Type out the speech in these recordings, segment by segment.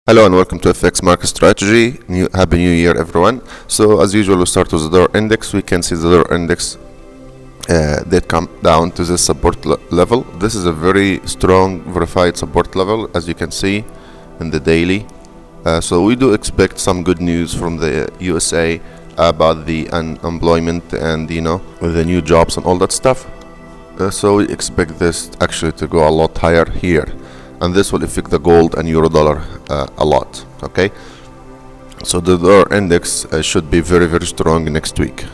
Hello and welcome to FX Market Strategy. Happy New Year, everyone. So as usual, we start with the dollar index. We can see the dollar index did come down to this support level. This is a very strong verified support level, as you can see in the daily. So we do expect some good news from the USA about the unemployment and the new jobs and all that stuff. So we expect this actually to go a lot higher here, and this will affect the gold and euro dollar a lot. Okay, so the dollar index should be very strong next week.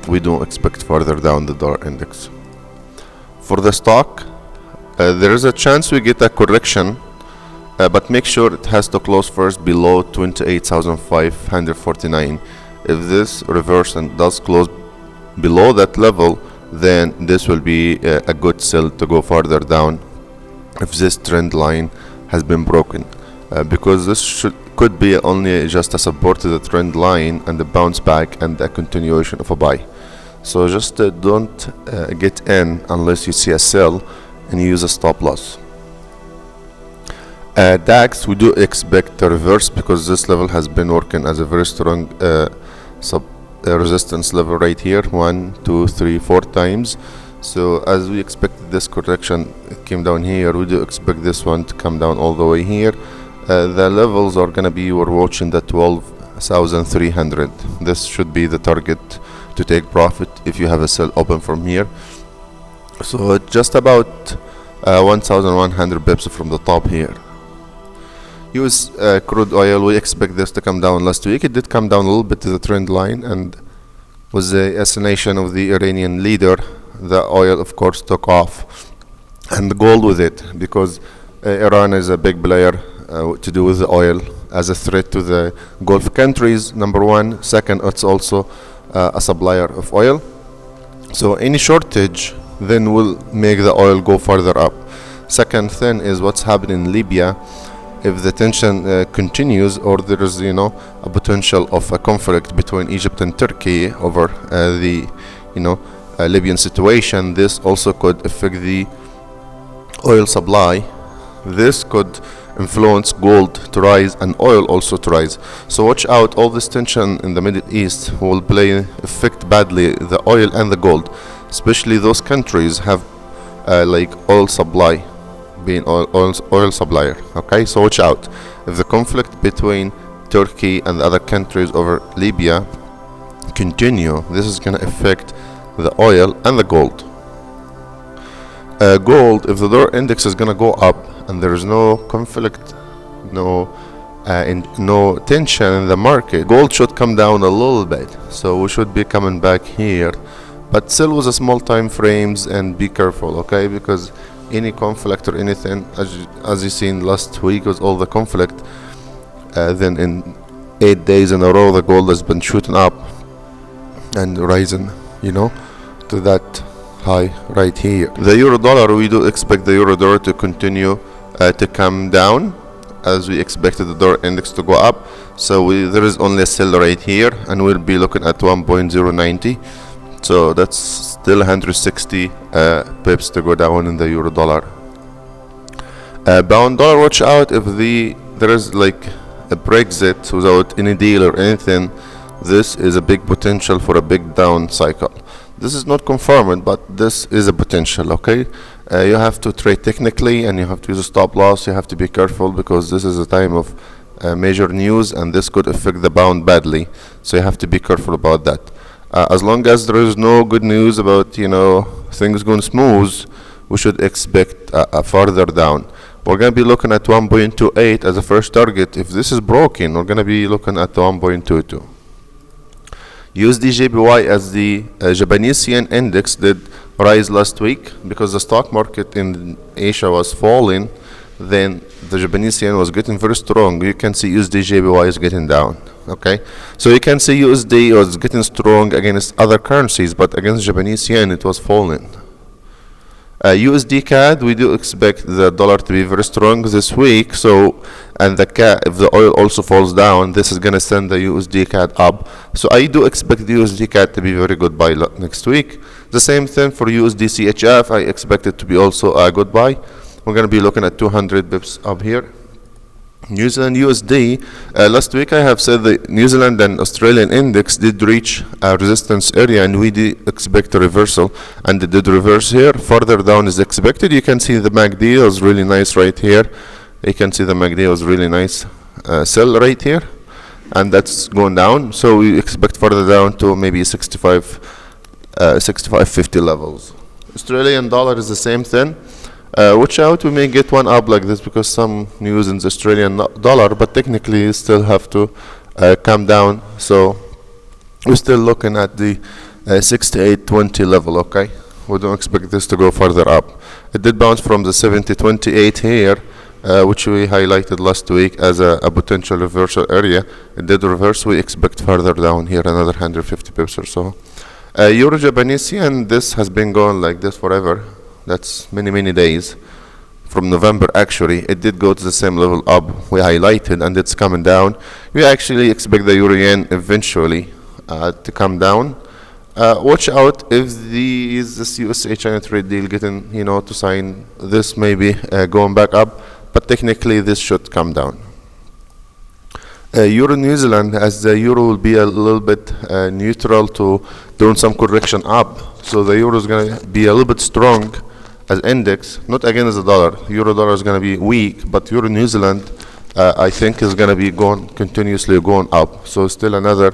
We don't expect further down the dollar index. For the stock, there is a chance we get a correction, but make sure it has to close first below 28,549. If this reverse and does close below that level, then this will be a good sell to go further down if this trend line has been broken, because this could be only just a support to the trend line and a bounce back and a continuation of a buy. So just don't get in unless you see a sell and you use a stop loss. DAX, we do expect a reverse because this level has been working as a very strong resistance level right here, 1, 2, 3, 4 times. So as we expected this correction, it came down here. We do expect this one to come down all the way here. The levels are gonna be, we're watching the 12,300. This should be the target to take profit if you have a sell open from here. So just about 1,100 pips from the top here. US crude oil, we expect this to come down last week. It did come down a little bit to the trend line, and with the assassination of the Iranian leader, the oil of course took off, and the gold with it, because Iran is a big player to do with the oil as a threat to the Gulf countries, number one. Second, it's also a supplier of oil, so any shortage then will make the oil go further up. Second thing is what's happening in Libya. If the tension continues, or there is a potential of a conflict between Egypt and Turkey over the Libyan situation, this also could affect the oil supply. This could influence gold to rise and oil also to rise. So watch out, all this tension in the Middle East will affect badly the oil and the gold, especially those countries have like oil supply, being oil supplier. Okay, so watch out. If the conflict between Turkey and the other countries over Libya continue, this is going to affect the oil and the gold. Gold, if the dollar index is gonna go up and there is no conflict, no tension in the market, gold should come down a little bit. So we should be coming back here, but still with a small time frames, and be careful, okay? Because any conflict or anything, as you seen last week with all the conflict, then in 8 days in a row the gold has been shooting up and rising, to that high right here. The euro dollar, we do expect the euro dollar to continue to come down, as we expected the dollar index to go up. So there is only a sell right here, and we'll be looking at 1.090. so that's still 160 pips to go down in the euro dollar. Pound dollar, watch out if there is like a Brexit without any deal or anything. This is a big potential for a big down cycle. This is not confirmed, but this is a potential. Okay, you have to trade technically, and you have to use a stop loss. You have to be careful because this is a time of major news, and this could affect the pound badly. So you have to be careful about that. As long as there is no good news about things going smooth, we should expect a further down. We're going to be looking at 1.28 as a first target. If this is broken, we're going to be looking at 1.22. USD/JPY, as the Japanese yen index did rise last week because the stock market in Asia was falling, then the Japanese yen was getting very strong. You can see USD/JPY is getting down. Okay, so you can see USD was getting strong against other currencies, but against Japanese yen it was falling. USDCAD, we do expect the dollar to be very strong this week. So, and if the oil also falls down, this is gonna send the USDCAD up. So I do expect the USDCAD to be very good buy next week. The same thing for USDCHF. I expect it to be also a good buy. We're gonna be looking at 200 bips up here. New Zealand USD, last week I have said the New Zealand and Australian index did reach a resistance area, and we did expect a reversal, and it did reverse here. Further down is expected. You can see the MACD was really nice right here. You can see the MACD was really nice sell right here, and that's going down. So we expect further down to maybe 65.50 levels. Australian dollar is the same thing. Watch out, we may get one up like this because some news in the Australian dollar, but technically you still have to come down. So we're still looking at the 68.20 level, okay? We don't expect this to go further up. It did bounce from the 70.28 here, which we highlighted last week as a potential reversal area. It did reverse. We expect further down here another 150 pips or so. Euro Japanese yen, this has been going like this forever. That's many days. From November, actually, it did go to the same level up we highlighted, and it's coming down. We actually expect the euro yen eventually to come down. Watch out if this USA China trade deal getting, to sign, this maybe going back up, but technically this should come down. Euro New Zealand, as the euro will be a little bit neutral to doing some correction up, so the euro is going to be a little bit strong as index, not against the dollar. Euro dollar is going to be weak, but Euro New Zealand I think is going to be continuously going up. So still another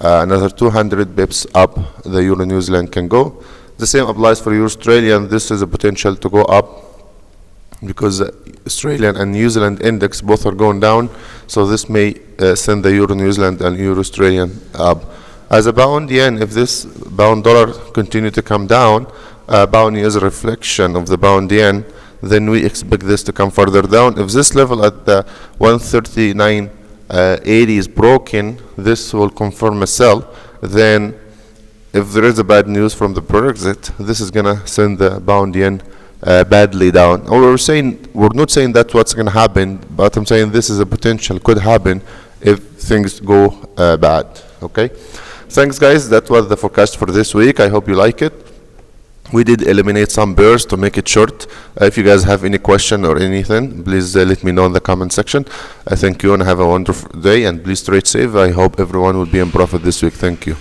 200 bips up the Euro New Zealand can go. The same applies for Euro Australian. This is a potential to go up because Australian and New Zealand index both are going down, so this may send the Euro New Zealand and Euro Australian up. As a pound yen, if this pound dollar continue to come down, pound yen is a reflection of the pound yen, then we expect this to come further down. If this level at the 139.80 is broken, this will confirm a sell. Then if there is a bad news from the Brexit, this is gonna send the pound yen badly down. Or we're not saying that's what's gonna happen, but I'm saying this is a potential could happen if things go bad. Okay, thanks guys, that was the forecast for this week. I hope you like it. We did eliminate some bears to make it short. If you guys have any question or anything, please let me know in the comment section. Thank you and have a wonderful day, and please trade safe. I hope everyone will be in profit this week. Thank you.